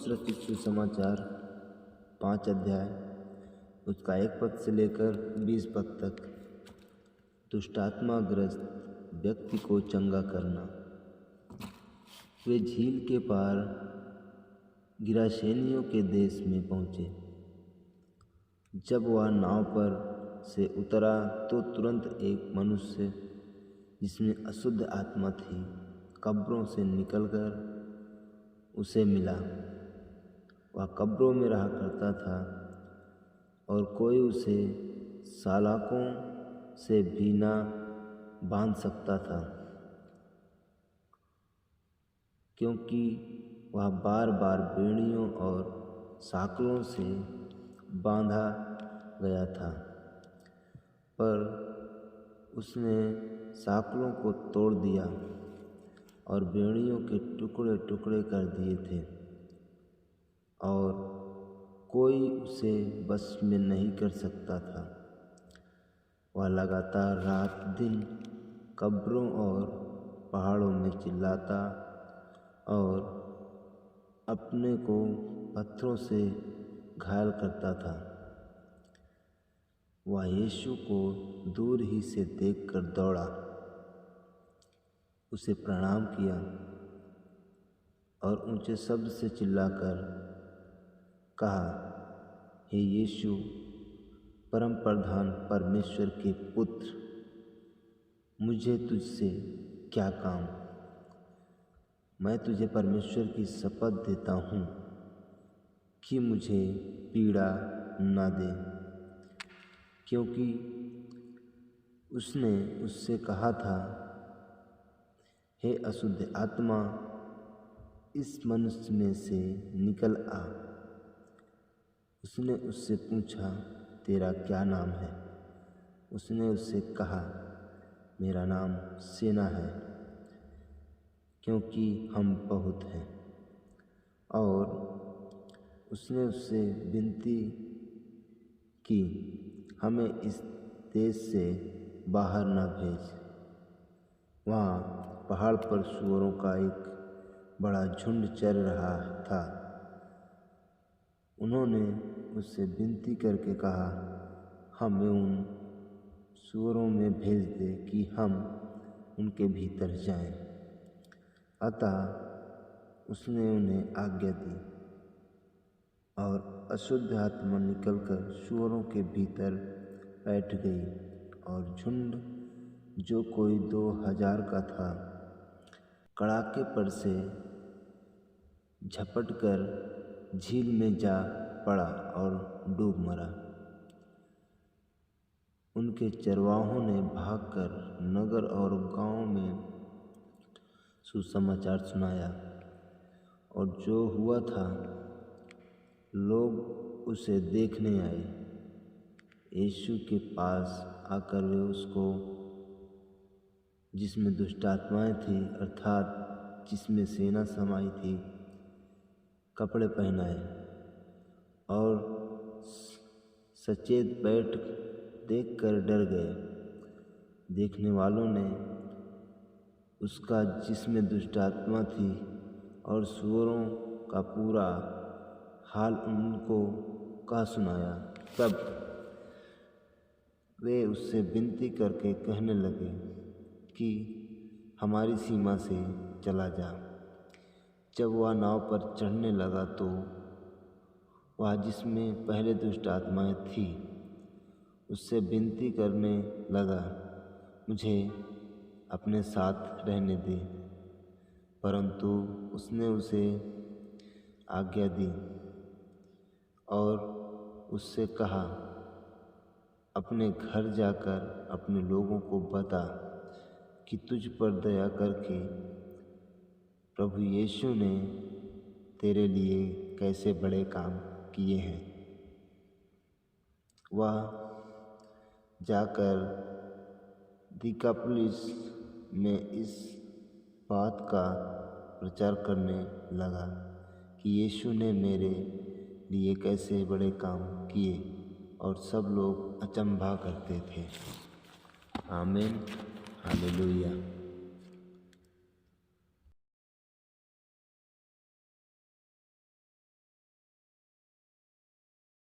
मत्ती रचित सुसमाचार 5 अध्याय उसका 1 पद से लेकर 20 पद तक। दुष्टात्माग्रस्त व्यक्ति को चंगा करना। वे झील के पार गिरासेनियों के देश में पहुँचे। जब वह नाव पर से उतरा तो तुरंत एक मनुष्य जिसमें अशुद्ध आत्मा थी कब्रों से निकलकर उसे मिला। वह कब्रों में रहा करता था और कोई उसे सलाखों से भी न बांध सकता था, क्योंकि वह बार बार बेड़ियों और साँकलों से बांधा गया था। पर उसने साँकलों को तोड़ दिया और बेड़ियों के टुकड़े टुकड़े कर दिए थे और कोई उसे बस में नहीं कर सकता था। वह लगातार रात दिन कब्रों और पहाड़ों में चिल्लाता और अपने को पत्थरों से घायल करता था। वह यीशु को दूर ही से देखकर दौड़ा, उसे प्रणाम किया और ऊंचे शब्द से चिल्लाकर कहा, हे यीशु, परम प्रधान परमेश्वर के पुत्र, मुझे तुझसे क्या काम? मैं तुझे परमेश्वर की शपथ देता हूँ कि मुझे पीड़ा न दे। क्योंकि उसने उससे कहा था, हे अशुद्ध आत्मा, इस मनुष्य में से निकल आ। उसने उससे पूछा, तेरा क्या नाम है? उसने उससे कहा, मेरा नाम सेना है, क्योंकि हम बहुत हैं। और उसने उससे विनती की, हमें इस देश से बाहर न भेज। वहाँ पहाड़ पर सूअरों का एक बड़ा झुंड चर रहा था। उन्होंने उससे विनती करके कहा, हमें उन सूअरों में भेज दे कि हम उनके भीतर जाएं। अतः उसने उन्हें आज्ञा दी और अशुद्ध आत्मा निकलकर सूअरों के भीतर बैठ गई और झुंड, जो कोई 2000 का था, कड़ाके पर से झपटकर झील में जा पड़ा और डूब मरा। उनके चरवाहों ने भागकर नगर और गांव में सुसमाचार सुनाया, और जो हुआ था लोग उसे देखने आए। यीशु के पास आकर वे उसको, जिसमें दुष्टात्माएं थी अर्थात जिसमें सेना समाई थी, कपड़े पहनाए और सचेत बैठ देखकर डर गए। देखने वालों ने उसका, जिसमें दुष्टात्मा थी, और सूअरों का पूरा हाल उनको कह सुनाया। तब वे उससे विनती करके कहने लगे कि हमारी सीमा से चला जा। जब वह नाव पर चढ़ने लगा तो वह, जिसमें पहले दुष्ट आत्माएं थी, उससे विनती करने लगा, मुझे अपने साथ रहने दे। परंतु उसने उसे आज्ञा दी और उससे कहा, अपने घर जाकर अपने लोगों को बता कि तुझ पर दया करके प्रभु यीशु ने तेरे लिए कैसे बड़े काम किए हैं। वह जाकर दिकापुलिस में इस बात का प्रचार करने लगा कि यीशु ने मेरे लिए कैसे बड़े काम किए, और सब लोग अचंभा करते थे। आमीन, हालेलुया।